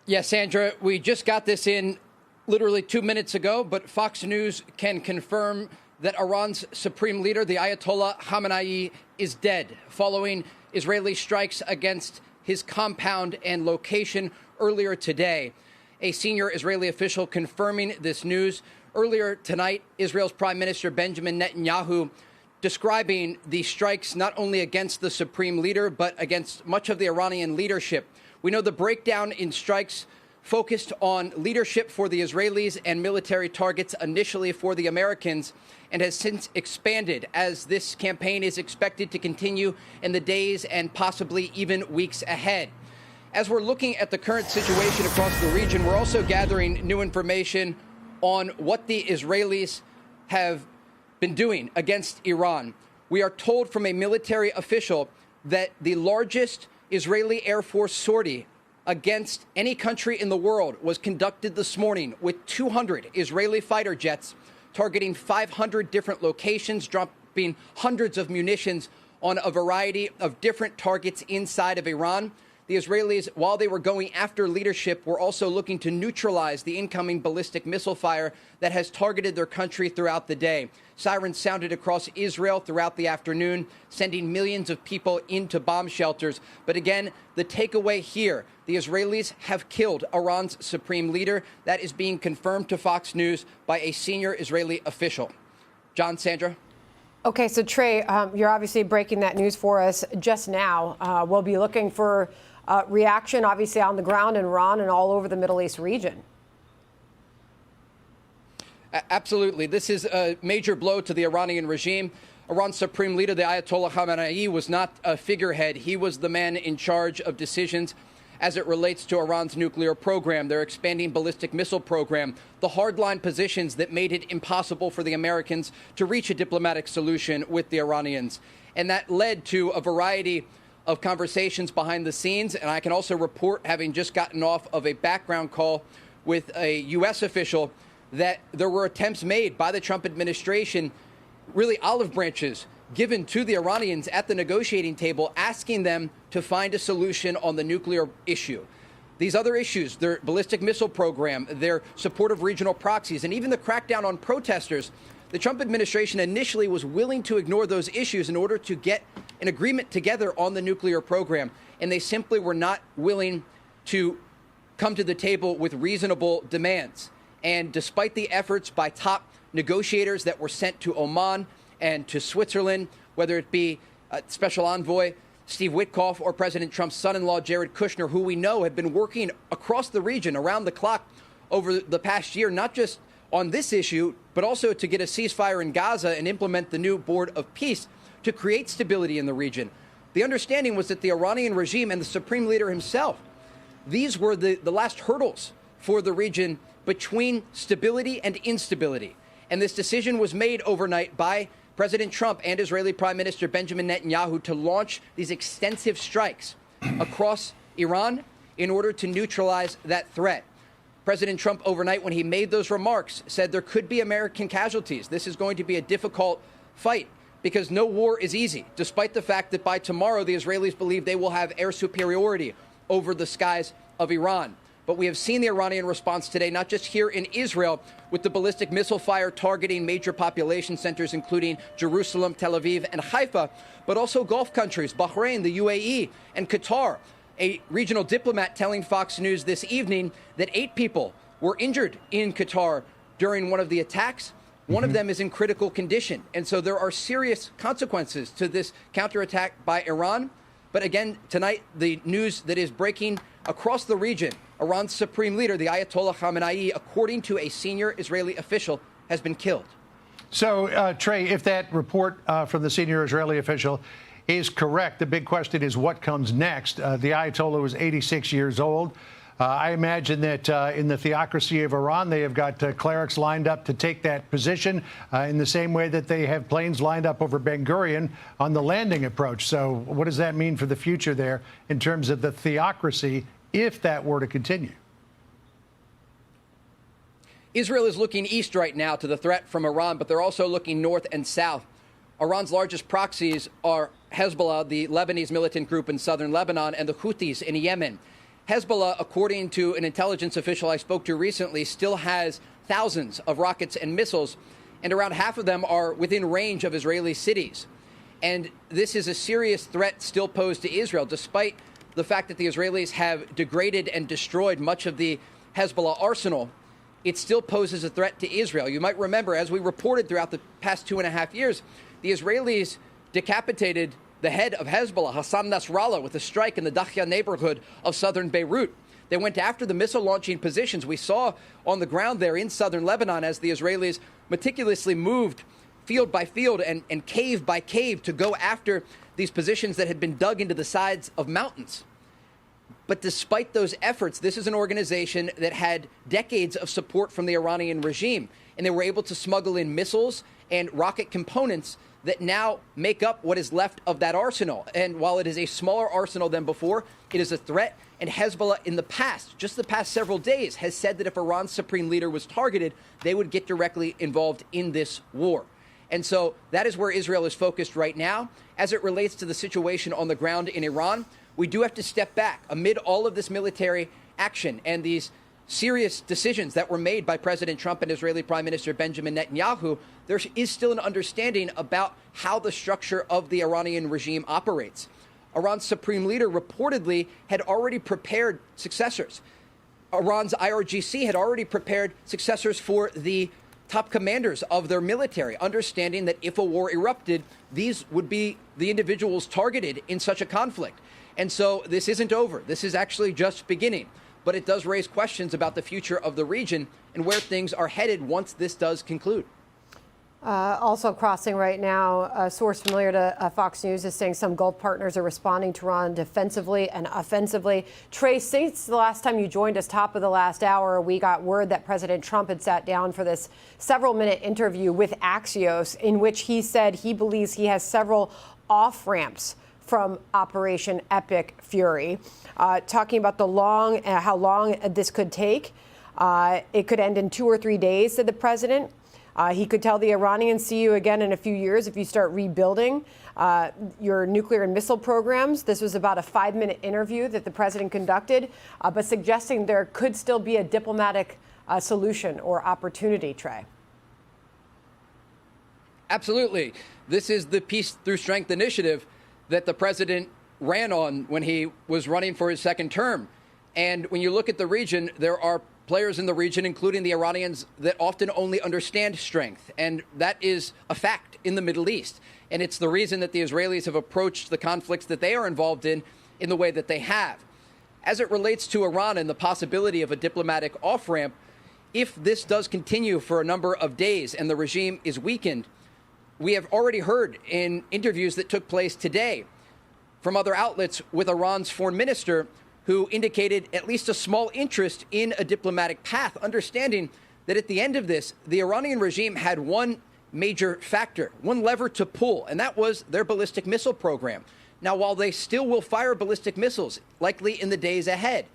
Yes, Sandra, we just got this in literally 2 minutes ago, but Fox News can confirm that Iran's supreme leader, the Ayatollah Khamenei, is dead following Israeli strikes against his compound and location earlier today. A senior Israeli official confirming this news. Earlier tonight, Israel's Prime Minister Benjamin Netanyahu describing the strikes not only against the supreme leader, but against much of the Iranian leadership. We know the breakdown in strikes focused on leadership for the Israelis and military targets initially for the Americans, and has since expanded as this campaign is expected to continue in the days and possibly even weeks ahead. As we're looking at the current situation across the region, we're also gathering new information on what the Israelis have been doing against Iran. We are told from a military official that the largest Israeli Air Force sortie against any country in the world was conducted this morning with 200 Israeli fighter jets targeting 500 different locations, dropping hundreds of munitions on a variety of different targets inside of Iran. The Israelis, while they were going after leadership, were also looking to neutralize the incoming ballistic missile fire that has targeted their country throughout the day. Sirens sounded across Israel throughout the afternoon, sending millions of people into bomb shelters. But again, the takeaway here, the Israelis have killed Iran's supreme leader. That is being confirmed to Fox News by a senior Israeli official. John, Sandra? Okay, so Trey, you're obviously breaking that news for us just now. We'll be looking for reaction, obviously, on the ground in Iran and all over the Middle East region. Absolutely. This is a major blow to the Iranian regime. Iran's supreme leader, the Ayatollah Khamenei, was not a figurehead. He was the man in charge of decisions as it relates to Iran's nuclear program, their expanding ballistic missile program, the hardline positions that made it impossible for the Americans to reach a diplomatic solution with the Iranians. And that led to a variety of conversations behind the scenes. And I can also report, having just gotten off of a background call with a U.S. official, that there were attempts made by the Trump administration, really olive branches given to the Iranians at the negotiating table, asking them to find a solution on the nuclear issue. These other issues, their ballistic missile program, their support of regional proxies, and even the crackdown on protesters, the Trump administration initially was willing to ignore those issues in order to get an agreement together on the nuclear program. And they simply were not willing to come to the table with reasonable demands. And despite the efforts by top negotiators that were sent to Oman and to Switzerland, whether it be Special Envoy Steve Witkoff or President Trump's son-in-law Jared Kushner, who we know have been working across the region around the clock over the past year, not just on this issue, but also to get a ceasefire in Gaza and implement the new Board of Peace to create stability in the region. The understanding was that the Iranian regime and the supreme leader himself, these were the last hurdles for the region between stability and instability. And this decision was made overnight by President Trump and Israeli Prime Minister Benjamin Netanyahu to launch these extensive strikes across Iran in order to neutralize that threat. President Trump overnight, when he made those remarks, said there could be American casualties. This is going to be a difficult fight because no war is easy, despite the fact that by tomorrow the Israelis believe they will have air superiority over the skies of Iran. But we have seen the Iranian response today, not just here in Israel, with the ballistic missile fire targeting major population centers, including Jerusalem, Tel Aviv, and Haifa, but also Gulf countries, Bahrain, the UAE, and Qatar. A regional diplomat telling Fox News this evening that 8 people were injured in Qatar during one of the attacks. One of them is in critical condition. And so there are serious consequences to this counterattack by Iran. But again, tonight, the news that is breaking across the region, Iran's supreme leader, the Ayatollah Khamenei, according to a senior Israeli official, has been killed. So, Trey, if that report from the senior Israeli official is correct, the big question is what comes next. The Ayatollah was 86 years old. I imagine that in the theocracy of Iran, they have got clerics lined up to take that position in the same way that they have planes lined up over Ben Gurion on the landing approach. So what does that mean for the future there in terms of the theocracy if that were to continue? Israel is looking east right now to the threat from Iran, but they're also looking north and south. Iran's largest proxies are Hezbollah, the Lebanese militant group in southern Lebanon, and the Houthis in Yemen. Hezbollah, according to an intelligence official I spoke to recently, still has thousands of rockets and missiles, and around half of them are within range of Israeli cities. And this is a serious threat still posed to Israel, despite the fact that the Israelis have degraded and destroyed much of the Hezbollah arsenal. It still poses a threat to Israel. You might remember, as we reported throughout the past 2.5 years, the Israelis decapitated the head of Hezbollah, Hassan Nasrallah, with a strike in the Dakhya neighborhood of southern Beirut. They went after the missile launching positions we saw on the ground there in southern Lebanon as the Israelis meticulously moved field by field and cave by cave to go after these positions that had been dug into the sides of mountains. But despite those efforts, this is an organization that had decades of support from the Iranian regime, and they were able to smuggle in missiles and rocket components that now make up what is left of that arsenal. And while it is a smaller arsenal than before, it is a threat. And Hezbollah in the past, just the past several days, has said that if Iran's supreme leader was targeted, they would get directly involved in this war. And so that is where Israel is focused right now. As it relates to the situation on the ground in Iran, we do have to step back amid all of this military action and these serious decisions that were made by President Trump and Israeli Prime Minister Benjamin Netanyahu. There is still an understanding about how the structure of the Iranian regime operates. Iran's supreme leader reportedly had already prepared successors. Iran's IRGC had already prepared successors for the top commanders of their military, understanding that if a war erupted, these would be the individuals targeted in such a conflict. And so this isn't over. This is actually just beginning. But it does raise questions about the future of the region and where things are headed once this does conclude. Also crossing right now, a source familiar to Fox News is saying some Gulf partners are responding to Iran defensively and offensively. Trey, since the last time you joined us, top of the last hour, we got word that President Trump had sat down for this several-minute interview with Axios, in which he said he believes he has several off-ramps from Operation Epic Fury, talking about how long this could take. It could end in 2 or 3 days, said the president. He could tell the Iranians, see you again in a few years if you start rebuilding your nuclear and missile programs. This was about a 5-minute interview that the president conducted, but suggesting there could still be a diplomatic solution or opportunity, Trey. Absolutely. This is the Peace Through Strength initiative that the president ran on when he was running for his second term. And when you look at the region, there are players in the region, including the Iranians, that often only understand strength. And that is a fact in the Middle East. And it's the reason that the Israelis have approached the conflicts that they are involved in the way that they have. As it relates to Iran and the possibility of a diplomatic off-ramp, if this does continue for a number of days and the regime is weakened, we have already heard in interviews that took place today from other outlets with Iran's foreign minister, who indicated at least a small interest in a diplomatic path, understanding that at the end of this, the Iranian regime had one major factor, one lever to pull, and that was their ballistic missile program. Now, while they still will fire ballistic missiles, likely in the days ahead,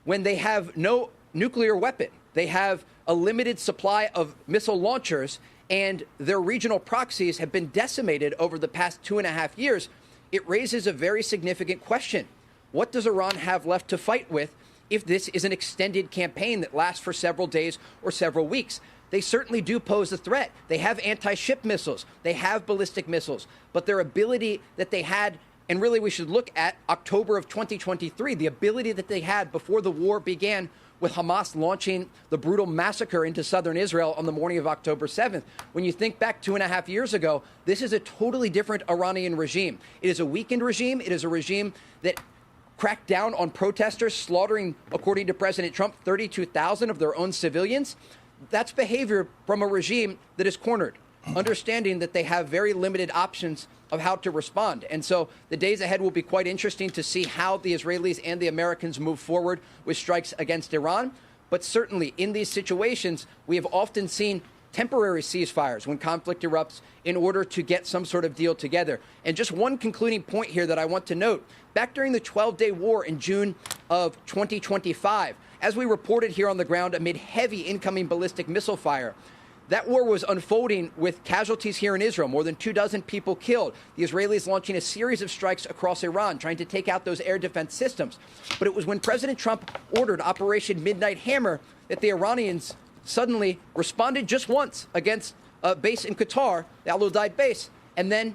when they have no nuclear weapon, they have a limited supply of missile launchers, and their regional proxies have been decimated over the past 2.5 years, it raises a very significant question. What does Iran have left to fight with if this is an extended campaign that lasts for several days or several weeks? They certainly do pose a threat. They have anti-ship missiles. They have ballistic missiles. But their ability that they had, and really we should look at October of 2023, the ability that they had before the war began with Hamas launching the brutal massacre into southern Israel on the morning of October 7th. When you think back 2.5 years ago, this is a totally different Iranian regime. It is a weakened regime. It is a regime that cracked down on protesters, slaughtering, according to President Trump, 32,000 of their own civilians. That's behavior from a regime that is cornered, understanding that they have very limited options of how to respond. And so the days ahead will be quite interesting to see how the Israelis and the Americans move forward with strikes against Iran. But certainly in these situations, we have often seen temporary ceasefires when conflict erupts in order to get some sort of deal together. And just one concluding point here that I want to note. Back during the 12-day war in June of 2025, as we reported here on the ground amid heavy incoming ballistic missile fire, That war was unfolding with casualties here in Israel, more than 24 people killed. The Israelis launching a series of strikes across Iran, trying to take out those air defense systems. But it was when President Trump ordered Operation Midnight Hammer that the Iranians suddenly responded just once against a base in Qatar, the Al Udeid base, and then,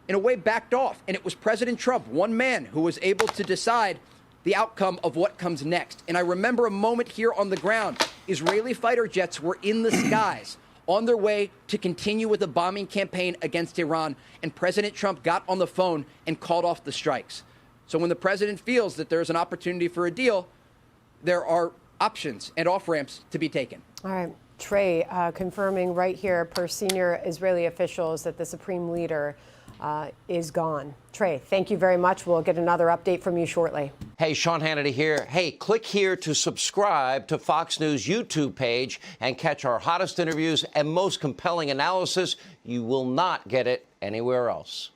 in a way, backed off. And it was President Trump, one man, who was able to decide the outcome of what comes next. And I remember a moment here on the ground. Israeli fighter jets were in the skies, on their way to continue with a bombing campaign against Iran, and President Trump got on the phone and called off the strikes. So when the president feels that there's an opportunity for a deal, there are options and off-ramps to be taken. All right. Trey, confirming right here per senior Israeli officials that the supreme leader is gone. Trey, thank you very much. We'll get another update from you shortly. Hey, Sean Hannity here. Hey, click here to subscribe to Fox News YouTube page and catch our hottest interviews and most compelling analysis. You will not get it anywhere else.